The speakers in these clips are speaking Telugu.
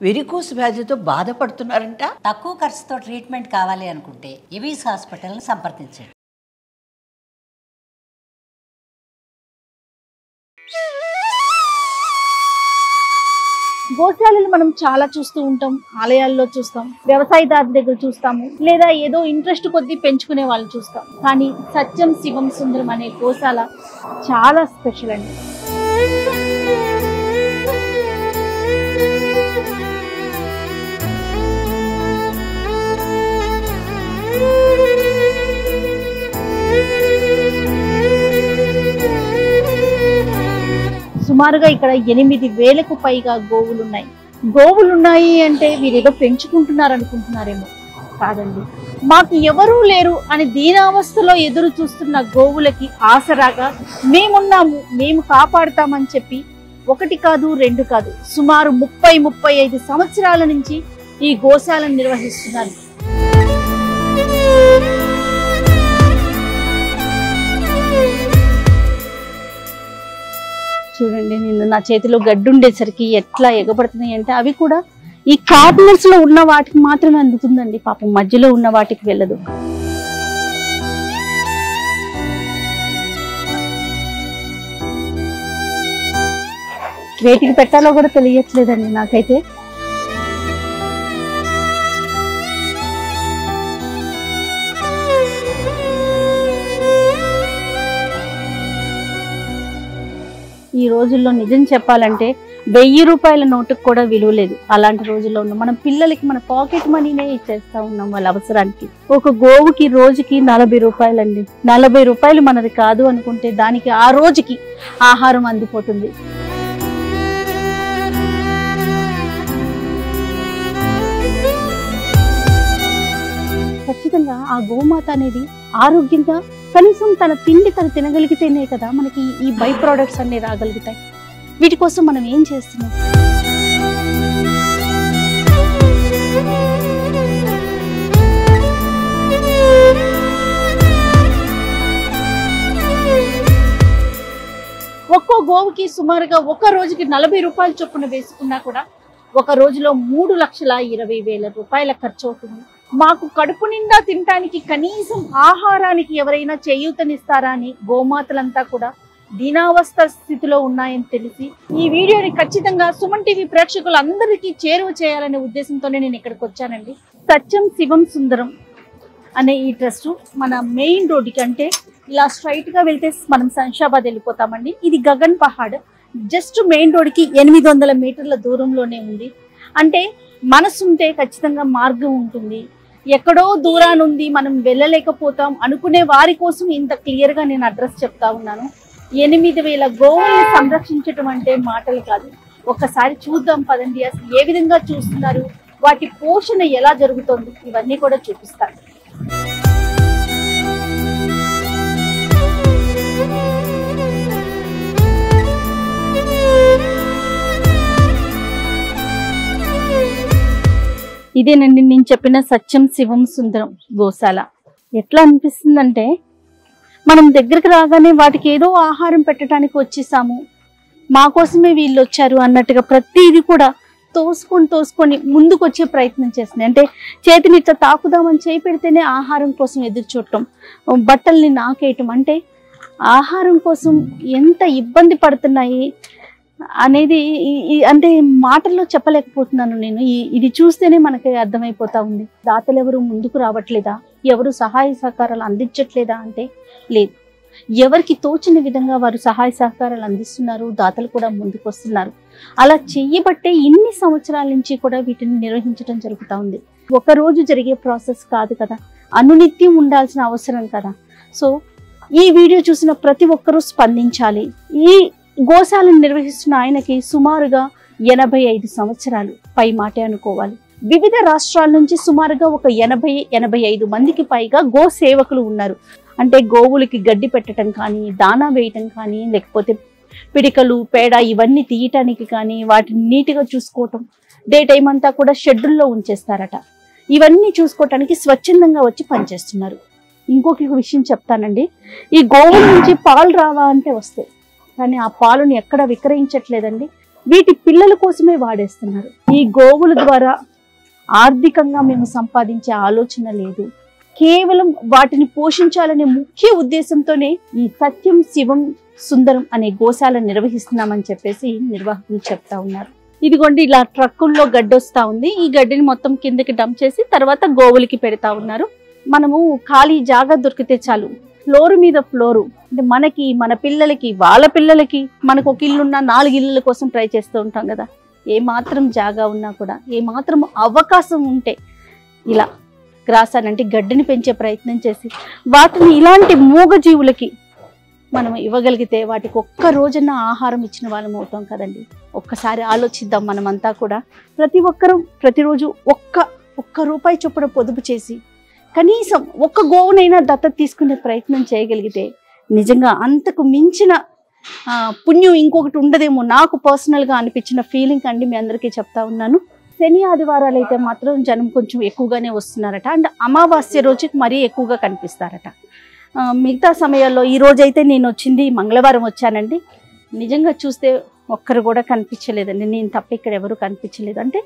వెరికోస్ వ్యాధితో బాధపడుతున్నారంట. తక్కువ ఖర్చుతో ట్రీట్మెంట్ కావాలి అనుకుంటే ఎవిస్ హాస్పిటల్ని సంప్రదించండి. గోశాలను మనం చాలా చూస్తూ ఉంటాం, ఆలయాల్లో చూస్తాం, వ్యవసాయదారు దగ్గర చూస్తాము, లేదా ఏదో ఇంట్రెస్ట్ కొద్దీ పెంచుకునే వాళ్ళు చూస్తాం. కానీ సత్యం శివం సుందరం అనే గోశాల చాలా స్పెషల్ అండి. సుమారుగా ఇక్కడ 8,000కు పైగా గోవులున్నాయి. గోవులున్నాయి అంటే వీరేదో పెంచుకుంటున్నారు అనుకుంటున్నారేమో, కాదండి. మాకు ఎవరూ లేరు అని దీనావస్థలో ఎదురు చూస్తున్న గోవులకి ఆసరాగా మేమున్నాము, మేము కాపాడుతామని చెప్పి 1 కాదు 2 కాదు సుమారు 30-35 సంవత్సరాల నుంచి ఈ గోశాలను నిర్వహిస్తున్నారు. చూడండి, నిన్న నా చేతిలో గడ్డి ఉండేసరికి ఎట్లా ఎగబడుతున్నాయి అంటే అవి కూడా ఈ కార్నర్స్ లో ఉన్న వాటికి మాత్రమే అందుతుందండి. పాపం మధ్యలో ఉన్న వాటికి వెళ్ళదు. వేటికి పెట్టాలో కూడా తెలియట్లేదండి నాకైతే. ఈ రోజుల్లో నిజం చెప్పాలంటే 1000 రూపాయల నోటుకు కూడా విలువ లేదు. అలాంటి రోజుల్లో ఉన్నాం. మనం పిల్లలకి మన పాకెట్ మనీనే ఇచ్చేస్తా ఉన్నాం వాళ్ళ అవసరానికి. ఒక గోవుకి రోజుకి 40 రూపాయలండి. 40 రూపాయలు మనది కాదు అనుకుంటే దానికి ఆ రోజుకి ఆహారం అందిపోతుంది. ఖచ్చితంగా ఆ గోమాత అనేది ఆరోగ్యంగా కనీసం తన తిండి తను తినగలిగితేనే కదా మనకి ఈ బై ప్రోడక్ట్స్ అన్ని రాగలుగుతాయి. వీటి కోసం మనం ఏం చేస్తున్నాం? ఒక్కో గోవుకి సుమారుగా ఒక రోజుకి 40 రూపాయల చొప్పున వేసుకున్నా కూడా ఒక రోజులో 3,20,000 రూపాయల ఖర్చు అవుతుంది. మాకు కడుపు నిండా తినడానికి కనీసం ఆహారానికి ఎవరైనా చేయూతనిస్తారా అని గోమాతలంతా కూడా దీనావస్థ స్థితిలో ఉన్నాయని తెలిసి ఈ వీడియోని ఖచ్చితంగా సుమన్ టీవీ ప్రేక్షకులందరికీ చేరువ చేయాలనే ఉద్దేశంతోనే నేను ఇక్కడికి వచ్చానండి. సత్యం శివం సుందరం అనే ఈ ట్రస్ట్ మన మెయిన్ రోడ్డుకి, అంటే ఇలా స్ట్రైట్ గా వెళ్తే మనం శంషాబాద్ వెళ్ళిపోతామండి. ఇది గగన్ పహాడ్ జస్ట్ మెయిన్ రోడ్కి 800 మీటర్ల దూరంలోనే ఉంది. అంటే మనసుంటే ఖచ్చితంగా మార్గం ఉంటుంది. ఎక్కడో దూరానుంది మనం వెళ్ళలేకపోతాం అనుకునే వారి కోసం ఇంత క్లియర్ గా నేను అడ్రస్ చెప్తా ఉన్నాను. 8,000 గోవుల్ని సంరక్షించటం అంటే మాటలు కాదు. ఒక్కసారి చూద్దాం పదండి, అసలు ఏ విధంగా చూస్తున్నారు, వాటి పోషణ ఎలా జరుగుతుంది, ఇవన్నీ కూడా చూపిస్తాను. ఇదేనండి నేను చెప్పిన సత్యం శివం సుందరం గోశాల. ఎట్లా అనిపిస్తుందంటే మనం దగ్గరికి రాగానే వాటికి ఏదో ఆహారం పెట్టడానికి వచ్చేసాము, మా కోసమే వీళ్ళు వచ్చారు అన్నట్టుగా ప్రతిదీ కూడా తోసుకొని ముందుకు వచ్చే ప్రయత్నం చేస్తుంది. అంటే చేతిని ఇట్లా తాకుదామని చేయి పెడితేనే ఆహారం కోసం ఎదురు చూడటం, బట్టల్ని నాకేయటం, అంటే ఆహారం కోసం ఎంత ఇబ్బంది పడుతున్నాయి అనేది అంటే మాటల్లో చెప్పలేకపోతున్నాను నేను. ఇది చూస్తేనే మనకి అర్థమైపోతా ఉంది. దాతలు ఎవరు ముందుకు రావట్లేదా, ఎవరు సహాయ సహకారాలు అందించట్లేదా అంటే లేదు. ఎవరికి తోచిన విధంగా వారు సహాయ సహకారాలు అందిస్తున్నారు, దాతలు కూడా ముందుకు వస్తున్నారు. అలా చెయ్యబట్టే ఇన్ని సంవత్సరాల నుంచి కూడా వీటిని నిర్వహించడం జరుగుతూ ఉంది. ఒక రోజు జరిగే ప్రాసెస్ కాదు కదా, అనునిత్యం ఉండాల్సిన అవసరం కదా. సో ఈ వీడియో చూసిన ప్రతి ఒక్కరూ స్పందించాలి. ఈ గోశాలను నిర్వహిస్తున్న ఆయనకి సుమారుగా 85 సంవత్సరాలు పై మాటే అనుకోవాలి. వివిధ రాష్ట్రాల నుంచి సుమారుగా ఒక 80-85 మందికి పైగా గో సేవకులు ఉన్నారు. అంటే గోవులకి గడ్డి పెట్టడం కానీ, దానా వేయటం కానీ, లేకపోతే పిడికలు పేడ ఇవన్నీ తీయటానికి కానీ, వాటిని నీట్గా చూసుకోవటం, డే టైం అంతా కూడా షెడ్యూల్లో ఉంచేస్తారట. ఇవన్నీ చూసుకోవటానికి స్వచ్ఛందంగా వచ్చి పనిచేస్తున్నారు. ఇంకొక విషయం చెప్తానండి, ఈ గోవుల నుంచి పాలు రావా అంటే వస్తాయి, కానీ ఆ పాలుని ఎక్కడ విక్రయించట్లేదండి. వీటి పిల్లల కోసమే వాడేస్తున్నారు. ఈ గోవుల ద్వారా ఆర్థికంగా మేము సంపాదించే ఆలోచన లేదు. కేవలం వాటిని పోషించాలనే ముఖ్య ఉద్దేశంతోనే ఈ సత్యం శివం సుందరం అనే గోశాల నిర్వహిస్తున్నామని చెప్పేసి నిర్వాహకులు చెప్తా ఉన్నారు. ఇదిగోండి ఇలా ట్రక్కుల్లో గడ్డి వస్తా ఉంది. ఈ గడ్డిని మొత్తం కిందకి డంప్ చేసి తర్వాత గోవులకి పెడతా ఉన్నారు. మనము ఖాళీ జాగా దొరికితే చాలు, ఫ్లోర్ మీద ఫ్లోరు, అంటే మనకి, మన పిల్లలకి, వాళ్ళ పిల్లలకి, మనకు ఒక ఇల్లున్నా 4 ఇళ్ళ కోసం ట్రై చేస్తూ ఉంటాం కదా. ఏ మాత్రం జాగా ఉన్నా కూడా, ఏ మాత్రం అవకాశం ఉంటే ఇలా గ్రాసాన్ని అంటే గడ్డిని పెంచే ప్రయత్నం చేసి వాటిని ఇలాంటి మూగజీవులకి మనం ఇవ్వగలిగితే వాటికి ఒక్క రోజున ఆహారం ఇచ్చిన వాళ్ళం అవుతాం కదండి. ఒక్కసారి ఆలోచిద్దాం. మనమంతా కూడా ప్రతి ఒక్కరూ ప్రతిరోజు ఒక్క రూపాయి చొప్పున పొదుపు చేసి కనీసం ఒక్క గోవునైనా దత్తత తీసుకునే ప్రయత్నం చేయగలిగితే నిజంగా అంతకు మించిన పుణ్యం ఇంకొకటి ఉండదేమో నాకు పర్సనల్గా అనిపించిన ఫీలింగ్ అండి మీ అందరికీ చెప్తా ఉన్నాను. శని ఆదివారాలు అయితే మాత్రం జనం కొంచెం ఎక్కువగానే వస్తున్నారట. అండ్ అమావాస్య రోజుకి మరీ ఎక్కువగా కనిపిస్తారట. మిగతా సమయాల్లో ఈ రోజైతే నేను వచ్చింది మంగళవారం వచ్చానండి. నిజంగా చూస్తే ఒక్కరు కూడా కనిపించలేదండి. నేను తప్ప ఇక్కడ ఎవరు కనిపించలేదు. అంటే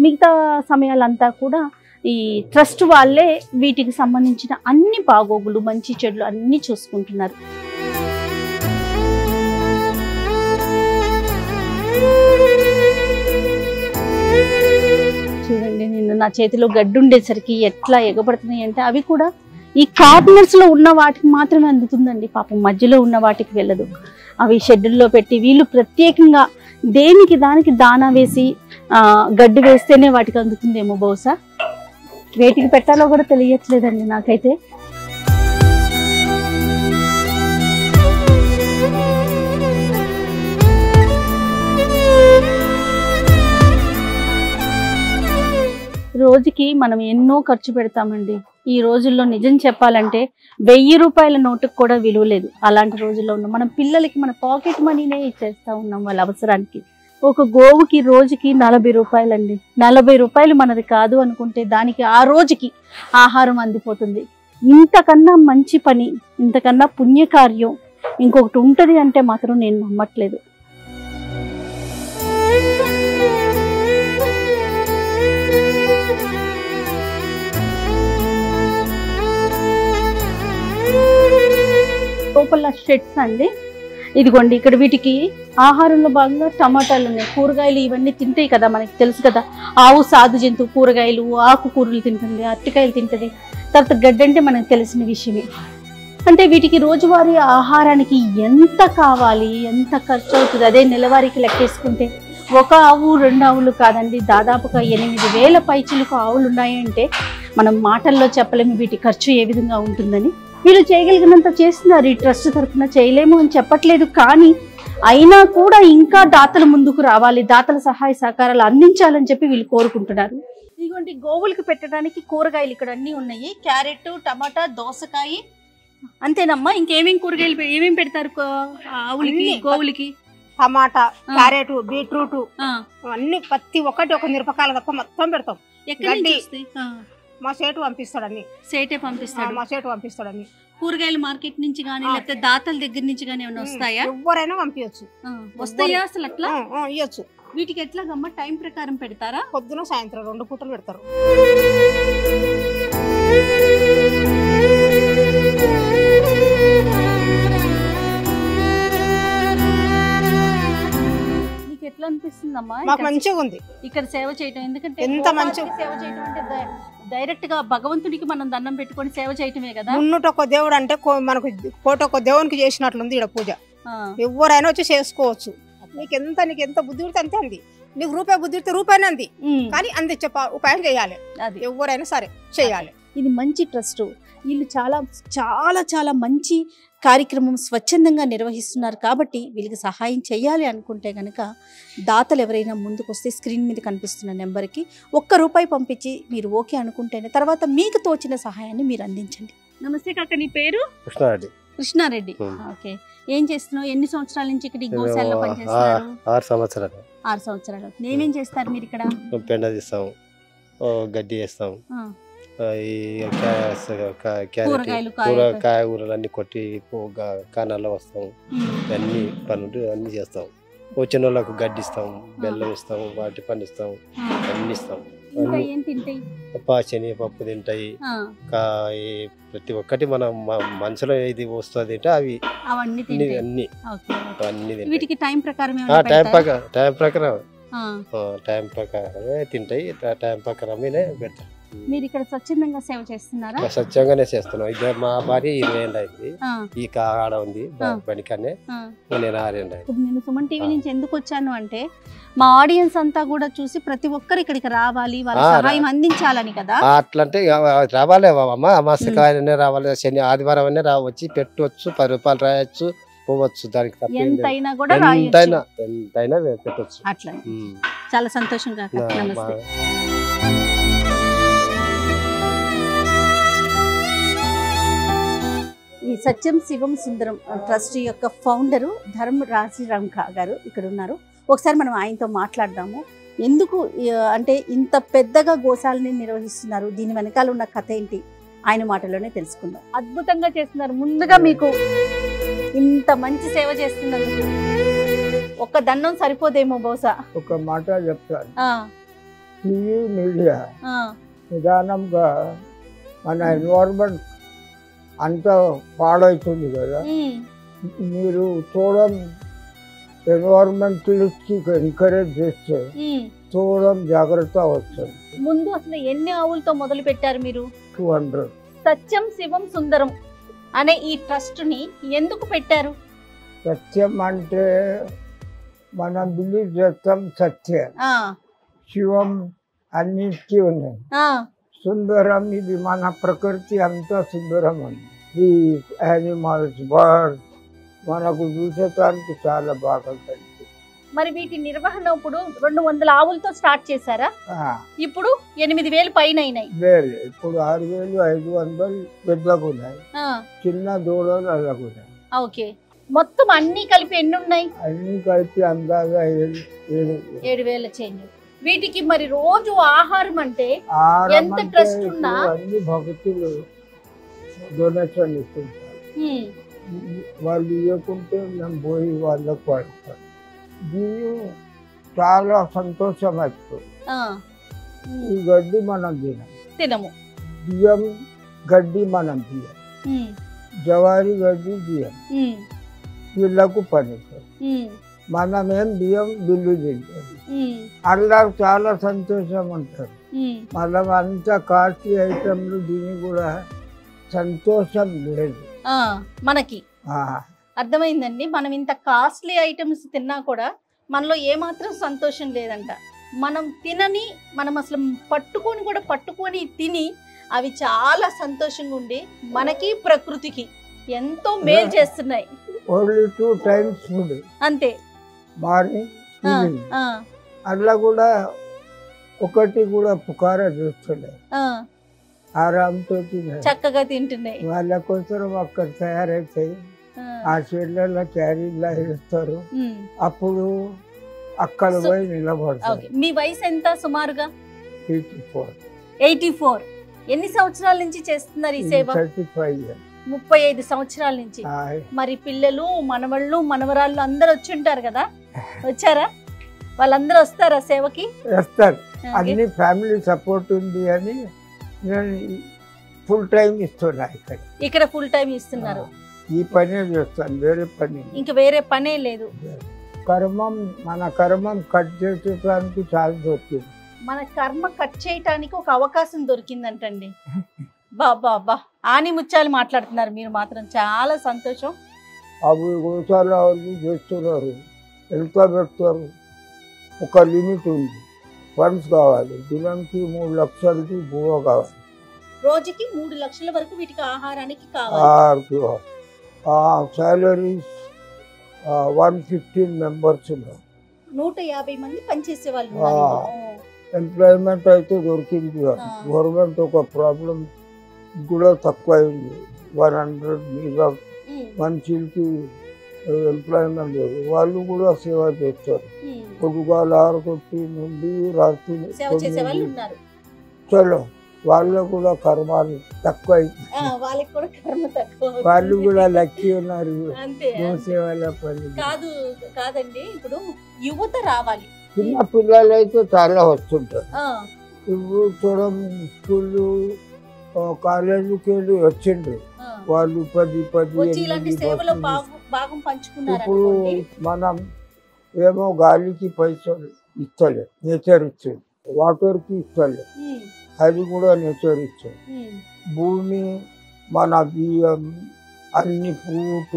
మిగతా సమయాలంతా కూడా ఈ ట్రస్ట్ వాళ్ళే వీటికి సంబంధించిన అన్ని బాగోగులు, మంచి చెడులు అన్నీ చూసుకుంటున్నారు. చూడండి, నేను నా చేతిలో గడ్డి ఉండేసరికి ఎట్లా ఎగబడుతున్నాయి అంటే అవి కూడా ఈ కార్నర్స్ లో ఉన్న వాటికి మాత్రమే అందుతుందండి. పాపం మధ్యలో ఉన్న వాటికి వెళ్ళదు. అవి షెడ్యూల్లో పెట్టి వీళ్ళు ప్రత్యేకంగా దేనికి దానికి దానా వేసి గడ్డి వేస్తేనే వాటికి అందుతుందేమో బహుశా. వేటికి పెట్టాలో కూడా తెలియట్లేదండి నాకైతే. రోజుకి మనం ఎన్నో ఖర్చు పెడతామండి. ఈ రోజుల్లో నిజం చెప్పాలంటే 1000 రూపాయల నోటుకు కూడా విలువ లేదు. అలాంటి రోజుల్లో ఉన్నాం. మనం పిల్లలకి మన పాకెట్ మనీనే ఇచ్చేస్తా ఉన్నాం వాళ్ళ అవసరానికి. ఒక గోవుకి రోజుకి 40 రూపాయలండి. 40 రూపాయలు మనది కాదు అనుకుంటే దానికి ఆ రోజుకి ఆహారం అందిపోతుంది. ఇంతకన్నా మంచి పని, ఇంతకన్నా పుణ్యకార్యం ఇంకొకటి ఉంటుంది అంటే మాత్రం నేను నమ్మట్లేదు. లోపల షెడ్స్ అండి. ఇదిగోండి ఇక్కడ వీటికి ఆహారంలో భాగంగా టమాటాలు ఉన్నాయి, కూరగాయలు ఇవన్నీ తింటాయి కదా, మనకి తెలుసు కదా. ఆవు సాధు జంతువు, కూరగాయలు, ఆకుకూరలు తింటుంది, అరటికాయలు తింటుంది. తర్వాత గడ్డి అంటే మనకు తెలిసిన విషయమే. అంటే వీటికి రోజువారీ ఆహారానికి ఎంత కావాలి, ఎంత ఖర్చు అవుతుంది, అదే నెలవారీకి లెక్కేసుకుంటే ఒక ఆవు 2 ఆవులు కాదండి, దాదాపుగా 8000 పైచిలకు ఆవులు ఉన్నాయంటే మనం మాటల్లో చెప్పలేము వీటి ఖర్చు ఏ విధంగా ఉంటుందని. వీళ్ళు చేయగలిగినంత చేస్తున్నారు. ఈ ట్రస్ట్ తరఫున చేయలేము అని చెప్పట్లేదు, కానీ అయినా కూడా ఇంకా దాతలు ముందుకు రావాలి, దాతల సహాయ సహకారాలు అందించాలని చెప్పి వీళ్ళు కోరుకుంటున్నారు. ఇదిగోండి గోవులకి పెట్టడానికి కూరగాయలు ఇక్కడ అన్నీ ఉన్నాయి. క్యారెట్, టమాటా, దోసకాయ, అంతేనమ్మా. ఇంకేమేమి కూరగాయలు ఏమేమి పెడతారు ఆవులకి, గోవులకి? టమాటా, క్యారెట్, బీట్రూట్ అన్ని ప్రతి ఒక్కటి ఒక మిరపకాయలు తప్ప మొత్తం పెడతాం. మా సేటు పంపిస్తాడు అన్ని. సేటే పంపిస్తాడు? మా సేటు పంపిస్తాడు అన్ని. కూరగాయలు మార్కెట్ నుంచి కానీ లేకపోతే దాతల దగ్గర నుంచి కానీ ఏమైనా వస్తాయా? ఎవరైనా పంపించచ్చు. వస్తాయా అసలు? అట్లా ఇవ్వచ్చు. వీటికి ఎట్లాగమ్మా టైం ప్రకారం పెడతారా? పొద్దున సాయంత్రం 2 పూటలు పెడతారు. ఎట్లా అనిపిస్తుందమ్మా? మాకు మంచిగా ఉంది ఇక్కడ సేవ చేయటం. ఎందుకంటే ఎంత మంచిగా సేవ చేయటం అంటే డైరెక్ట్ గా భగవంతుడికి మనం దండం పెట్టుకొని సేవ చేయటమే కదా. మున్నూటొక్క దేవుడు అంటే మనకు కోటొక్క దేవునికి చేసినట్లుంది ఇక్కడ పూజ. ఎవరైనా వచ్చి చేసుకోవచ్చు. నీకు ఎంత బుద్ధి పెడితే అంతే అంది. నీకు రూపాయి బుద్ధి పెడితే రూపాయనే అంది, కానీ అందించే ఉపాయం చేయాలి. అది ఎవరైనా సరే చేయాలి. ఇది మంచి ట్రస్ట్. వీళ్ళు చాలా చాలా చాలా మంచి కార్యక్రమం స్వచ్ఛందంగా నిర్వహిస్తున్నారు. కాబట్టి వీళ్ళకి సహాయం చేయాలి అనుకుంటే కనుక దాతలు ఎవరైనా ముందుకు వస్తే స్క్రీన్ మీద కనిపిస్తున్న నెంబర్కి ₹1 పంపించి మీరు ఓకే అనుకుంటేనే తర్వాత మీకు తోచిన సహాయాన్ని మీరు అందించండి. నమస్తే కాక, నీ పేరు? కృష్ణారెడ్డి. కృష్ణారెడ్డి. ఓకే. ఏం చేస్తున్నావు? ఎన్ని సంవత్సరాల నుంచి ఇక్కడ గోశాలలో పనిచేస్తున్నారు? 6 సంవత్సరాలు. 6 సంవత్సరాలు. ఏమేం చేస్తారు మీరు ఇక్కడ? పెండ తీస్తాం, గడ్డి వేస్తాం, కాయగూరలు అన్ని కొట్టి కానాల్లో వస్తాం, అన్ని పనులు అన్ని చేస్తాం. వచ్చిన వాళ్ళకు గడ్డి ఇస్తాం, బెల్లం ఇస్తాం, వాటి పండిస్తాం, అన్ని ఇస్తాం. ఇంకా ఏం తింటాయి? శనగపప్పు తింటాయి. ప్రతి ఒక్కటి మనం మనసులో ఏది వస్తుంది తింటే అవి అవన్నీ అన్ని తింటాయి. ఓకే. అన్ని తింటాయి. వీటికి టైం ప్రకారం టైం ఏమైనా ప్రకారమే తింటాయి. టైం ప్రకారమే పెడతాం. మీరు ఇక్కడ స్వచ్ఛందంగా సేవ చేస్తున్నారా? స్వచ్ఛంగానే చేస్తున్నాం. ఇద్దరు మా భార్య 20 ఏళ్ళు అయింది. ఈ ఆడ ఉంది బడికనే, నేను 6 ఏళ్ళు అయింది. నేను సుమన్ టీవీ నుంచి ఎందుకు వచ్చాను అంటే మా ఆడియన్స్ అంతా కూడా చూసి ప్రతి ఒక్కరు ఇక్కడికి రావాలి, వాళ్ళ సహాయం అందించాలని కదా. అట్లంటే రావాలి అమ్మ, అమాసకాయనే రావాలి, శని ఆదివారం అనే రావచ్చు, పెట్టవచ్చు, 10 రూపాయలు రాయొచ్చు, పోవచ్చు. దానికి ఎంతైనా కూడా ఎంతైనా పెట్టవచ్చు. అట్లా చాలా సంతోషంగా. నమస్తే. ఈ సత్యం శివం సుందరం ట్రస్ట్ యొక్క ఫౌండరు ధర్మరాజరంక గారు ఇక్కడ ఉన్నారు. ఒకసారి మనం ఆయనతో మాట్లాడదాము. ఎందుకు అంటే ఇంత పెద్దగా గోశాలని నిర్వహిస్తున్నారు, దీని వెనకాల ఉన్న కథ ఏంటి, ఆయన మాటలోనే తెలుసుకుందాం. అద్భుతంగా చేస్తున్నారు. ముందుగా మీకు ఇంత మంచి సేవ చేస్తున్నారు, ఒక్క దండం సరిపోదేమో బహుశా. ఒక మాట చెప్తాను. టీవీ మీడియా నిదానంగా మన ఎన్వైరన్మెంట్ అంతా పాడవుతుంది కదా, మీరు చూడడం ఎన్వైరన్మెంటలిస్ట్కి ఎంకరేజ్ చేస్తే చూడడం జాగ్రత్త వస్తుంది. ముందు అసలు ఎన్ని ఆవులతో మొదలు పెట్టారు మీరు? 200. సత్యం శివం సుందరం అనే ఈ ట్రస్ట్ ని ఎందుకు పెట్టారు? సత్యం అంటే మనం బిలీవ్ చేస్తాం సత్యం, శివం అన్నిటికీ ఉన్నాయి. సుందరం ఇది మన ప్రకృతి అంతా సుందరం ఉంది. ఈ యానిమల్స్, బర్డ్స్ మనకు చూసేటానికి చాలా బాగా కనిపిస్తుంది. మరి వీటి నిర్వహణ ఇప్పుడు 200 ఆవులతో స్టార్ట్ చేశారా? ఇప్పుడు 8000 పైన అయినాయి. ఇప్పుడు 6500 పెద్దగా ఉన్నాయి, చిన్న దూడలు అలాగే ఉన్నాయి. ఓకే. మొత్తం అన్ని కలిపి ఎన్ని ఉన్నాయి? అన్ని కలిపి అందాగా 7000 చేంజ్. వీటికి మరి రోజు ఆహారం అంటే ఎంత ట్రస్ట్ ఉన్నా అన్ని భక్తులు డొనేషన్ ఇస్తుంటారు. వాళ్ళు ఇవ్వకుంటే మేము పోయి వాళ్ళకు పడతాం. దీన్ని చాలా సంతోషం అవుతుంది. ఈ గడ్డి మనం తినము, బియ్యం గడ్డి మనం బియ్యం, జవారి గడ్డి బియ్యం, వీళ్ళకు పని. మనమేం బియ్యం బిల్లు తింటాం. అలా చాలా సంతోషం ఉంటారు. మనం అంత కాస్ట్లీ ఐటమ్లు దీన్ని కూడా సంతోషం లేదు మనకి. అర్థమైందండి. మనం ఇంత కాస్ట్లీ ఐటమ్స్ తిన్నా కూడా మనలో ఏమాత్రం సంతోషం లేదంట. మనం తినని, మనం అసలు పట్టుకొని తిని అవి చాలా సంతోషంగా ఉండి మనకి ప్రకృతికి ఎంతో మేలు చేస్తున్నాయి. ఓన్లీ 2 times ఫుడ్ అంతే, మార్నింగ్ అట్లా కూడా ఒకటి కూడా పుకార చూస్తున్నాయి, ఆరాంతో చక్కగా తింటున్నాయి. వాళ్ళ కోసం అక్కడ తయారైతాయి, ఆ చెట్ల క్యారీలా వేస్తారు, అప్పుడు అక్కడ పోయి నిలబడతారు. మీ వయసు ఎంత సుమారుగా? 84. 84. ఎన్ని సంవత్సరాల నుంచి చేస్తున్నారు ఈ సేవ? 35 years. 35 సంవత్సరాల నుంచి. మరి పిల్లలు, మనవళ్ళు, మనవరాళ్ళు అందరు వచ్చి ఉంటారు కదా, వచ్చారా? వాళ్ళందరూ వస్తారా సేవకి? వస్తారు. అన్ని ఫ్యామిలీ సపోర్ట్ ఉంది అని నేను ఫుల్ టైం ఇస్తున్నా. ఇక్కడ ఫుల్ టైం ఇస్తున్నారు. ఈ పనే చేస్తాను, వేరే పని ఇంకా వేరే పనే లేదు. కర్మం, మన కర్మం కట్ చేసేటానికి చాలా దొరికింది. మన కర్మ కట్ చేయటానికి ఒక అవకాశం దొరికిందంటండి. బాబా ఆని ముత్యాలు మాట్లాడుతున్నారు మీరు మాత్రం, చాలా సంతోషం. అవి గోశాల వాళ్ళు చేస్తున్నారు, ఎంత పెడతారు, ఒక లిమిట్ ఉంది, ఫండ్స్ కావాలి. దినానికి 3 లక్షలకి బువ్వ కావాలి, రోజుకి 3 లక్షల వరకు వీటికి ఆహారానికి కావాలి. సాలరీస్ 115 మెంబర్స్ ఉన్నారు, 150 మంది పనిచేసే వాళ్ళు. ఎంప్లాయ్మెంట్ అయితే దొరికింది. గవర్నమెంట్ ఒక ప్రాబ్లం కూడా తక్కువ అయింది, 100 మీద మనుషులకి ఎంప్లాయ్మెంట్ లేదు. వాళ్ళు కూడా సేవ చేస్తారు. పొద్దుగాల 6 నుండి రాత్రి 9. చలో వాళ్ళకు కూడా కర్మాలు తక్కువ అవుతుంది. వాళ్ళకి కూడా కర్మ తక్కువ వాళ్ళు కూడా లక్కీ ఉన్నారు. అంతే మూసేవాళ్ళ పని కాదండి. ఇప్పుడు యువత రావాలి. చిన్న పిల్లలు అయితే చాలా వస్తుంటారు. ఇప్పుడు చూడం స్కూళ్ళు కాలేజీకి వెళ్ళి వచ్చిండ్రు వాళ్ళు 10 ఇలాంటి సేవలో భాగం పంచుకున్నారు. ఇప్పుడు మనం ఏమో గాలికి పైసలు ఇస్తలే, నేచర్ ఇచ్చేది. వాటర్కి ఇస్తలే, అది కూడా నేచర్ ఇచ్చేది. భూమి మన బియ్యం అన్ని ఫ్రూట్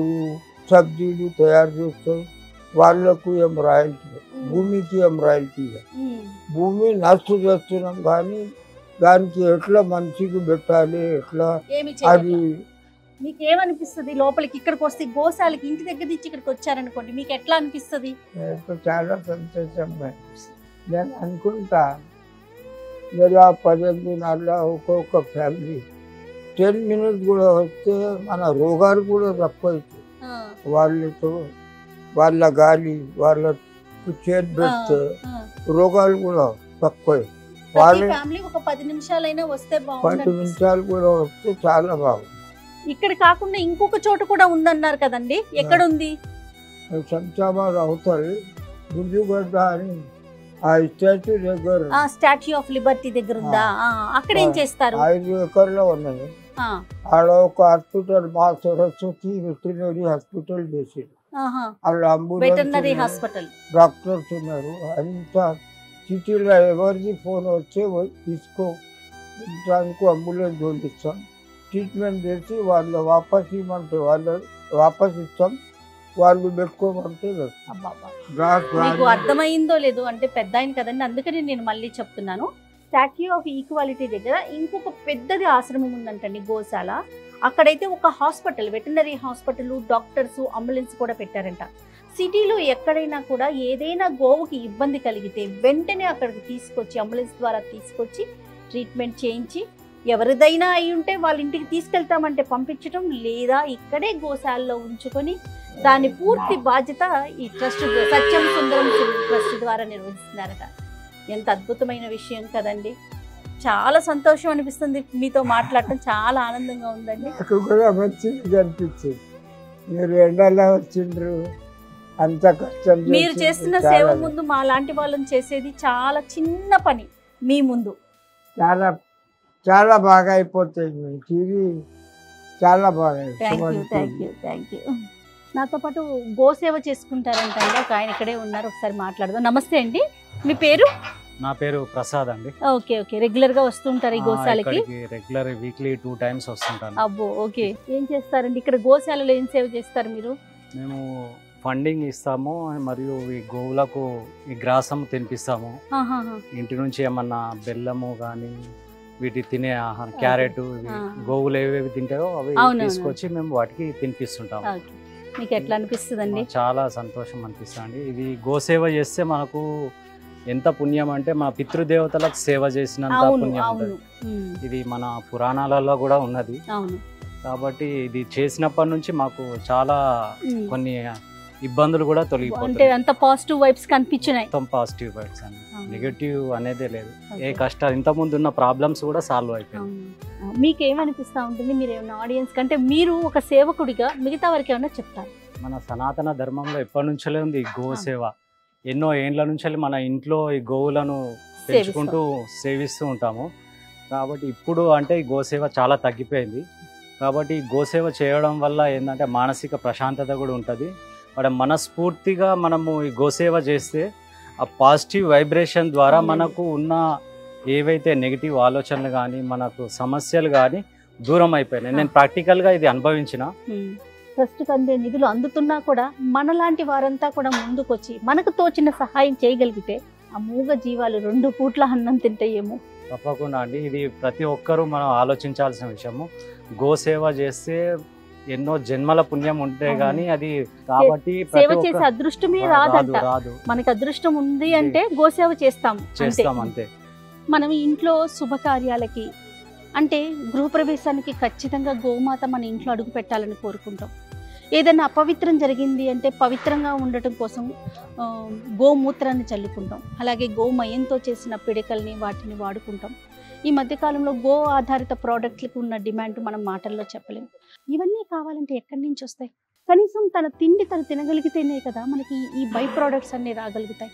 సబ్జీలు తయారు చేస్తాయి. వాళ్ళకు ఏం రాయల్టీ, భూమికి ఏం రాయల్టీ. భూమి నష్ట చేస్తున్నాం కానీ దానికి ఎట్లా మంచిగా పెట్టాలి, ఎట్లా అది. మీకు ఏమనిపిస్తుంది లోపలికి ఇక్కడికి వస్తే గోశాలకి ఇంటి దగ్గర నుంచి ఇక్కడికి వచ్చారనుకోండి, మీకు ఎట్లా అనిపిస్తుంది? చాలా సంతోషంగా నేను అనుకుంటా. నెల 15 దినాల్లో ఒక్కొక్క ఫ్యామిలీ 10 minutes కూడా వస్తే మన రోగాలు కూడా తక్కువ అవుతాయి. వాళ్ళతో వాళ్ళ గాలి వాళ్ళకు చేతి పెడితే రోగాలు కూడా తక్కువ. వాళ్ళు ఒక 10 నిమిషాలైనా వస్తే 10 నిమిషాలు కూడా వస్తే చాలా బాగుంది. ఇక్కడ కాకుండా ఇంకొక చోట కూడా ఉందన్నారు కదండి, ఎక్కడ ఉంది? శంషాబాద్ అవుతారు గుంజుగడ్డ అని ఆ స్టాచ్యూ దగ్గర, స్టాచ్యూ ఆఫ్ లిబర్టీ దగ్గర ఉందా? అక్కడ ఏం చేస్తారు? 5 ఎకర్లో ఉన్నాయి. ఆడ ఒక హాస్పిటల్ మా సరస్వతి వెటర్నరీ హాస్పిటల్ చేసింది. అలా వెటర్నరీ హాస్పిటల్ డాక్టర్స్ ఉన్నారు. అంతా సిటీలో ఎవరిది ఫోన్ వచ్చే తీసుకో దానికి అంబులెన్స్ పంపిస్తాం, ట్రీట్మెంట్ చేసి వాళ్ళు వాపస్ ఇవ్వమంటే వాళ్ళు వాపస్ ఇస్తాం, వాళ్ళు పెట్టుకోమంటే. మీకు అర్థమైందో లేదో అంటే పెద్ద ఆయన కదండి, అందుకని నేను మళ్ళీ చెప్తున్నాను. స్టాచ్యూ ఆఫ్ ఈక్వాలిటీ దగ్గర ఇంకొక పెద్దది ఆశ్రమం ఉందంటండి, గోశాల. అక్కడైతే ఒక hospital, veterinary hospital, doctors, ambulance కూడా పెట్టారంట. సిటీలో ఎక్కడైనా కూడా ఏదైనా గోవుకి ఇబ్బంది కలిగితే వెంటనే అక్కడికి తీసుకొచ్చి అంబులెన్స్ ద్వారా తీసుకొచ్చి ట్రీట్మెంట్ చేయించి, ఎవరిదైనా అయి ఉంటే వాళ్ళ ఇంటికి తీసుకెళ్తామంటే పంపించడం, లేదా ఇక్కడే గోశాలలో ఉంచుకొని దాని పూర్తి బాధ్యత ఈ ట్రస్ట్ సత్యం సుందరం ట్రస్ట్ ద్వారా నిర్వహిస్తున్నారట. ఎంత అద్భుతమైన విషయం కదండి. చాలా సంతోషం అనిపిస్తుంది మీతో మాట్లాడటం, చాలా ఆనందంగా ఉందండి. నాకు కూడా మంచిగా అనిపించింది. మీరు ఎండలా వచ్చిండ్రు, అంత కష్టం. మీరు చేస్తున్న సేవ ముందు మా లాంటి వాళ్ళని చేసేది చాలా చిన్న పని. మీ ముందు చాలా చాలా బాగా అయిపోతుంది. టీవీ చాలా బాగా. Thank you. నాతో పాటు గోసేవ చేసుకుంటారంట ఒక ఆయన ఇక్కడే ఉన్నారు, ఒకసారి మాట్లాడదాం. నమస్తే అండి, మీ పేరు? నా పేరు ప్రసాద్ అండి. Okay okay. రెగ్యులర్ గా వస్తుంటారు ఈ గోశాలకి? రెగ్యులర్ వీక్లీ 2 times వస్తుంటాను. అబ్బో ఓకే. ఏం చేస్తారండి ఇక్కడ గోశాలలో, ఏం సేవ చేస్తారు మీరు? మేము ఫండింగ్ ఇస్తాము, మరియు ఈ గోవులకు ఈ గ్రాసం తినిపిస్తాము. ఇంటి నుంచి ఏమన్నా బెల్లము కానీ వీటి తినే ఆహారం, క్యారెట్, గోవులు ఏవేవి తింటాయో అవి తీసుకొచ్చి మేము వాటికి తినిపిస్తుంటాము. మీకు ఎట్లా అనిపిస్తుందండి? చాలా సంతోషం అనిపిస్తుంది. ఇది గోసేవ చేస్తే మనకు ఎంత పుణ్యం అంటే మన పితృదేవతలకు సేవ చేసినంత పుణ్యం ఉంటుంది. ఇది మన పురాణాలలో కూడా ఉన్నది. కాబట్టి ఇది చేసినప్పటి నుంచి మాకు చాలా కొన్ని ఇబ్బందులు కూడా తొలగిపోతాయి. అంత పాజిటివ్ వైబ్స్ కనిపించినాయి. మొత్తం పాజిటివ్ వైబ్స్ అండి, నెగటివ్ అనేదే లేదు. ఏ కష్టాలు ఇంతకుముందు ఉన్న ప్రాబ్లమ్స్ కూడా సాల్వ్ అయిపోయాయి. మీకు ఏమనిపిస్తూ ఉంటుంది? మీరు ఏమైనా ఆడియన్స్ కంటే మీరు ఒక సేవకుడిగా మిగతా వారికి ఏమైనా చెప్తారు? మన సనాతన ధర్మంలో ఎప్పటి నుంచే ఉంది ఈ గోసేవ. ఎన్నో ఏండ్ల నుంచి మన ఇంట్లో ఈ గోవులను పెంచుకుంటూ సేవిస్తూ ఉంటాము. కాబట్టి ఇప్పుడు అంటే ఈ గోసేవ చాలా తగ్గిపోయింది. కాబట్టి ఈ గోసేవ చేయడం వల్ల ఏంటంటే మానసిక ప్రశాంతత కూడా ఉంటుంది. మరి మనస్ఫూర్తిగా మనము ఈ గోసేవ చేస్తే ఆ పాజిటివ్ వైబ్రేషన్ ద్వారా మనకు ఉన్న ఏవైతే నెగిటివ్ ఆలోచనలు కానీ మనకు సమస్యలు కానీ దూరం అయిపోయినాయి. నేను ప్రాక్టికల్గా ఇది అనుభవించిన. ట్రస్ట్కి అందే నిధులు అందుతున్నా కూడా మనలాంటి వారంతా కూడా ముందుకొచ్చి మనకు తోచిన సహాయం చేయగలిగితే ఆ మూగ జీవాలు 2 పూట్ల అన్నం తింటాయేమో. తప్పకుండా అండి, ఇది ప్రతి ఒక్కరూ మనం ఆలోచించాల్సిన విషయము. గోసేవ చేస్తే ఎన్నో జన్మల పుణ్యం ఉంటే గానీ అది, కాబట్టి సేవ చేసే అదృష్టమే రాదంట. మనకి అదృష్టం ఉంది అంటే గోసేవ చేస్తాం అంతే. మనం ఇంట్లో శుభకార్యాలకి అంటే గృహప్రవేశానికి ఖచ్చితంగా గోమాత మన ఇంట్లో అడుగు పెట్టాలని కోరుకుంటాం. ఏదైనా అపవిత్రం జరిగింది అంటే పవిత్రంగా ఉండటం కోసం గోమూత్రాన్ని చల్లుకుంటాం. అలాగే గోమయంతో చేసిన పిడకల్ని వాటిని వాడుకుంటాం. ఈ మధ్యకాలంలో గో ఆధారిత ప్రోడక్ట్లకు ఉన్న డిమాండ్ మనం మాటల్లో చెప్పలేము. ఇవన్నీ కావాలంటే ఎక్కడి నుంచి వస్తాయి? కనీసం తన తిండి తను తినగలిగితేనే కదా మనకి ఈ బై ప్రోడక్ట్స్ అన్నీ రాగలుగుతాయి.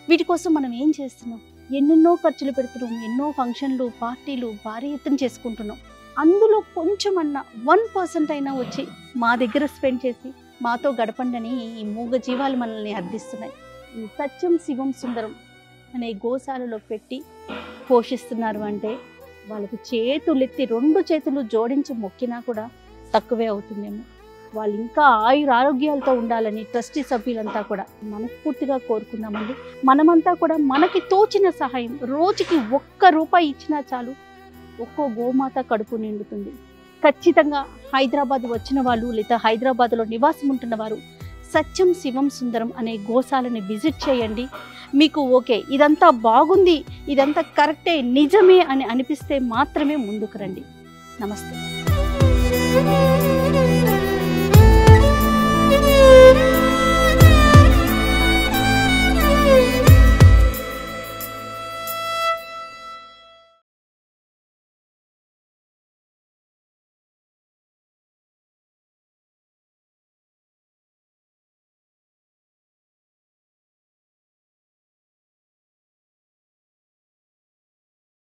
వీటి కోసం మనం ఏం చేస్తున్నాం? ఎన్నెన్నో ఖర్చులు పెడుతున్నాం, ఎన్నో ఫంక్షన్లు పార్టీలు భారీ ఎత్తున చేసుకుంటున్నాం. అందులో కొంచెమన్నా 1% అయినా వచ్చి మా దగ్గర స్పెండ్ చేసి మాతో గడపండి ఈ మూగ జీవాలు మనల్ని అర్థిస్తున్నాయి. ఈ సత్యం శివం సుందరం అనే గోశాలలో పెట్టి పోషిస్తున్నారు అంటే వాళ్ళకి చేతులెత్తి 2 చేతులు జోడించి మొక్కినా కూడా తక్కువే అవుతుందేమో. వాళ్ళు ఇంకా ఆరోగ్యాలతో ఉండాలని ట్రస్టీ సభ్యులంతా కూడా మనస్ఫూర్తిగా కోరుకుందామండి. మనమంతా కూడా మనకి తోచిన సహాయం, రోజుకి 1 రూపాయి ఇచ్చినా చాలు, ఒక్కో గోమాత కడుపు నిండుతుంది. ఖచ్చితంగా హైదరాబాద్ వచ్చిన వాళ్ళు లేదా హైదరాబాద్లో నివాసం ఉంటున్న వారు సత్యం శివం సుందరం అనే గోశాలని విజిట్ చేయండి. మీకు ఓకే ఇదంతా బాగుంది, ఇదంతా కరెక్టే, నిజమే అని అనిపిస్తే మాత్రమే ముందుకు రండి. నమస్తే.